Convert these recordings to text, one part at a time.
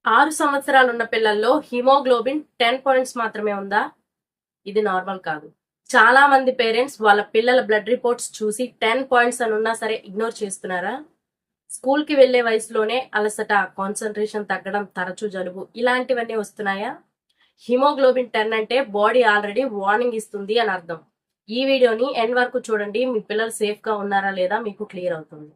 6 సంవత్సరాలున్న పిల్లల్లో haemoglobin 10 points మాత్రమే ఉందా? ఇది నార్మల్ కాదు. చాలా మంది పేరెంట్స్ వాళ్ళ పిల్లల బ్లడ్ రిపోర్ట్స్ చూసి 10 పాయింట్స్ అని ఉన్నా సరే ఇగ్నోర్ చేస్తున్నారా? స్కూల్ కి వెళ్లే వయసులోనే అలసట, కాన్సంట్రేషన్ తగ్గడం, తరచూ జలుబు ఇలాంటివన్నీ వస్తున్నాయా? హిమోగ్లోబిన్ 10 అంటే బాడీ ఆల్రెడీ వార్నింగ్ ఇస్తుంది అని అర్థం. ఈ వీడియోని ఎండ్ వరకు చూడండి. మీ పిల్లలు సేఫ్ గా ఉన్నారా లేదా మీకు క్లియర్ అవుతుంది.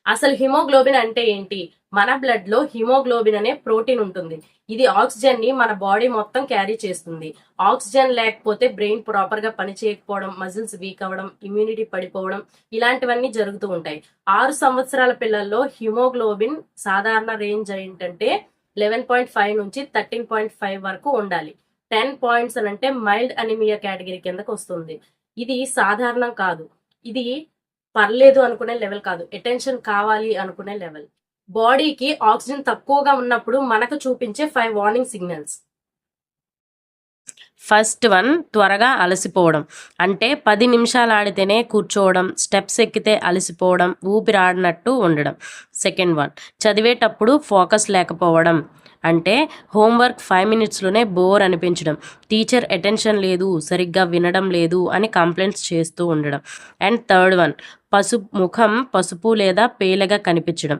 అసలు హిమోగ్లోబిన్ అంటే ఏంటి? మన బ్లడ్ లో హిమోగ్లోబిన్ అనే ప్రోటీన్ ఉంటుంది. ఇది ఆక్సిజన్ ని మన బాడీ మొత్తం క్యారీ చేస్తుంది. ఆక్సిజన్ లేకపోతే బ్రెయిన్ ప్రాపర్ గా పని చేయకపోవడం, మజిల్స్ వీక్ అవ్వడం, ఇమ్యూనిటీ పడిపోవడం ఇలాంటివన్నీ జరుగుతూ ఉంటాయి. 6 సంవత్సరాల పిల్లల్లో హిమోగ్లోబిన్ సాధారణ రేంజ్ ఏంటంటే 11.5 నుంచి 13.5 వరకు ఉండాలి. 10 పాయింట్స్ అని అంటే మైల్డ్ అనిమియా కేటగిరీ కిందకు వస్తుంది. ఇది సాధారణం కాదు. ఇది పర్లేదు అనుకునే లెవెల్ కాదు, అటెన్షన్ కావాలి అనుకునే లెవెల్. బాడీకి ఆక్సిజన్ తక్కువగా ఉన్నప్పుడు మనకు చూపించే 5 వార్నింగ్ సిగ్నల్స్. ఫస్ట్ వన్, త్వరగా అలసిపోవడం. అంటే 10 నిమిషాలు ఆడితేనే కూర్చోవడం, స్టెప్స్ ఎక్కితే అలసిపోవడం, ఊపిరాడినట్టు ఉండడం. సెకండ్ వన్, చదివేటప్పుడు ఫోకస్ లేకపోవడం. అంటే హోంవర్క్ 5 మినిట్స్లోనే బోర్ అనిపించడం, టీచర్ అటెన్షన్ లేదు, సరిగ్గా వినడం లేదు అని కంప్లైంట్స్ చేస్తూ ఉండడం. అండ్ థర్డ్ వన్, ముఖం పసుపు లేదా పేలగా కనిపించడం.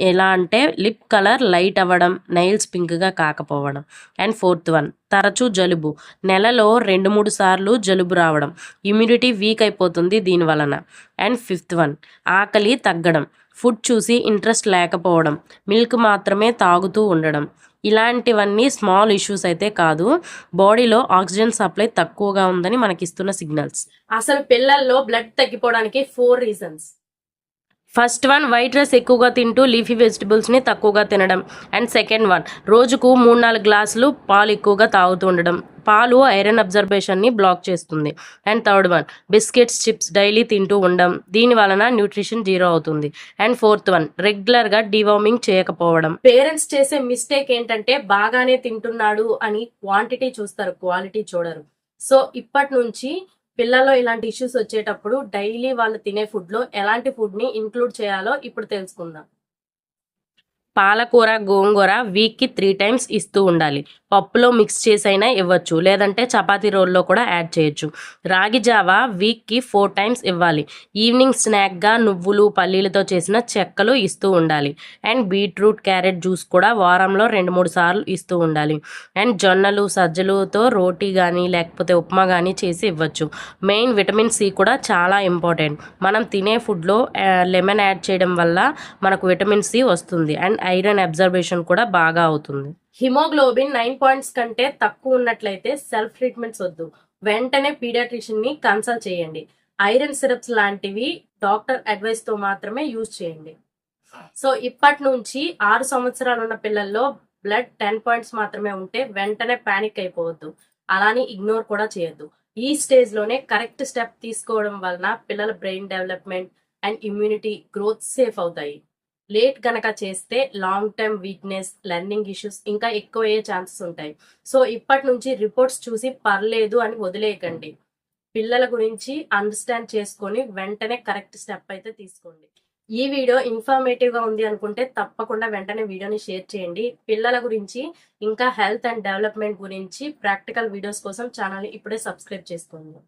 ఎలా అంటే లిప్ కలర్ లైట్ అవ్వడం, నైల్స్ పింక్గా కాకపోవడం. అండ్ ఫోర్త్ వన్, తరచూ జలుబు. నెలలో 2-3 సార్లు జలుబు రావడం, ఇమ్యూనిటీ వీక్ అయిపోతుంది దీని వలన. అండ్ ఫిఫ్త్ వన్, ఆకలి తగ్గడం, ఫుడ్ చూసి ఇంట్రెస్ట్ లేకపోవడం, మిల్క్ మాత్రమే తాగుతూ ఉండడం. ఇలాంటివన్నీ స్మాల్ ఇష్యూస్ అయితే కాదు, బాడీలో ఆక్సిజన్ సప్లై తక్కువగా ఉందని మనకిస్తున్న సిగ్నల్స్. అసలు పిల్లల్లో బ్లడ్ తగ్గిపోవడానికి 4 reasons. First one, white rice ఎక్కువగా తింటూ లీఫీ వెజిటబుల్స్ని తక్కువగా తినడం. అండ్ సెకండ్ వన్, రోజుకు 3-4 గ్లాసులు పాలు ఎక్కువగా తాగుతూ ఉండడం. పాలు ఐరన్ అబ్జర్బేషన్ని బ్లాక్ చేస్తుంది. And third one, biscuits, chips daily తింటూ ఉండడం. దీని వలన న్యూట్రిషన్ 0 అవుతుంది. అండ్ ఫోర్త్ వన్, రెగ్యులర్గా డివార్మింగ్ చేయకపోవడం. పేరెంట్స్ చేసే మిస్టేక్ ఏంటంటే బాగానే తింటున్నాడు అని క్వాంటిటీ చూస్తారు, క్వాలిటీ చూడరు. సో ఇప్పటి నుంచి పిల్లల్లో ఇలాంటి ఇష్యూస్ వచ్చేటప్పుడు డైలీ వాళ్ళు తినే ఫుడ్ లో ఎలాంటి ఫుడ్ ని ఇంక్లూడ్ చేయాలో ఇప్పుడు తెలుసుకుందాం. పాలకూర, గోంగూర వీక్కి 3 టైమ్స్ ఇస్తూ ఉండాలి. పప్పులో మిక్స్ చేసైనా ఇవ్వచ్చు, లేదంటే చపాతీ రోల్లో కూడా యాడ్ చేయొచ్చు. రాగి జావా వీక్కి 4 టైమ్స్ ఇవ్వాలి. ఈవినింగ్ స్నాక్గా నువ్వులు, పల్లీలతో చేసిన చెక్కలు ఇస్తూ ఉండాలి. అండ్ బీట్రూట్, క్యారెట్ జ్యూస్ కూడా వారంలో 2-3 సార్లు ఇస్తూ ఉండాలి. అండ్ జొన్నలు, సజ్జలతో రోటీ కానీ లేకపోతే ఉప్మా కానీ చేసి ఇవ్వచ్చు. మెయిన్ విటమిన్ సి కూడా చాలా ఇంపార్టెంట్. మనం తినే ఫుడ్లో లెమన్ యాడ్ చేయడం వల్ల మనకు విటమిన్ సి వస్తుంది. అండ్ ఐరన్ అబ్జర్బేషన్ కూడా బాగా అవుతుంది. హిమోగ్లోబిన్ 9 పాయింట్స్ కంటే తక్కువ ఉన్నట్లయితే సెల్ఫ్ ట్రీట్మెంట్స్ వద్దు, వెంటనే పీడియాట్రిషియన్ ని కన్సల్ట్ చేయండి. ఐరన్ సిరప్స్ లాంటివి డాక్టర్ అడ్వైస్ తో మాత్రమే యూజ్ చేయండి. సో ఇప్పటి నుంచి 6 సంవత్సరాలు ఉన్న పిల్లల్లో బ్లడ్ 10 పాయింట్స్ మాత్రమే ఉంటే వెంటనే పానిక్ అయిపోవద్దు, అలానే ఇగ్నోర్ కూడా చేయొద్దు. ఈ స్టేజ్ లోనే కరెక్ట్ స్టెప్ తీసుకోవడం వలన పిల్లల brain development and immunity growth safe అవుతాయి. లేట్ గనక చేస్తే long term weakness, learning issues ఇంకా ఎక్కువ అయ్యే ఛాన్సెస్ ఉంటాయి. సో ఇప్పటి నుంచి రిపోర్ట్స్ చూసి పర్లేదు అని వదిలేయకండి. పిల్లల గురించి అండర్స్టాండ్ చేసుకొని వెంటనే కరెక్ట్ స్టెప్ అయితే తీసుకోండి. ఈ వీడియో ఇన్ఫర్మేటివ్ గా ఉంది అనుకుంటే తప్పకుండా వెంటనే వీడియోని షేర్ చేయండి. పిల్లల గురించి ఇంకా హెల్త్ అండ్ డెవలప్మెంట్ గురించి ప్రాక్టికల్ వీడియోస్ కోసం ఛానల్ని ఇప్పుడే సబ్స్క్రైబ్ చేసుకోండి.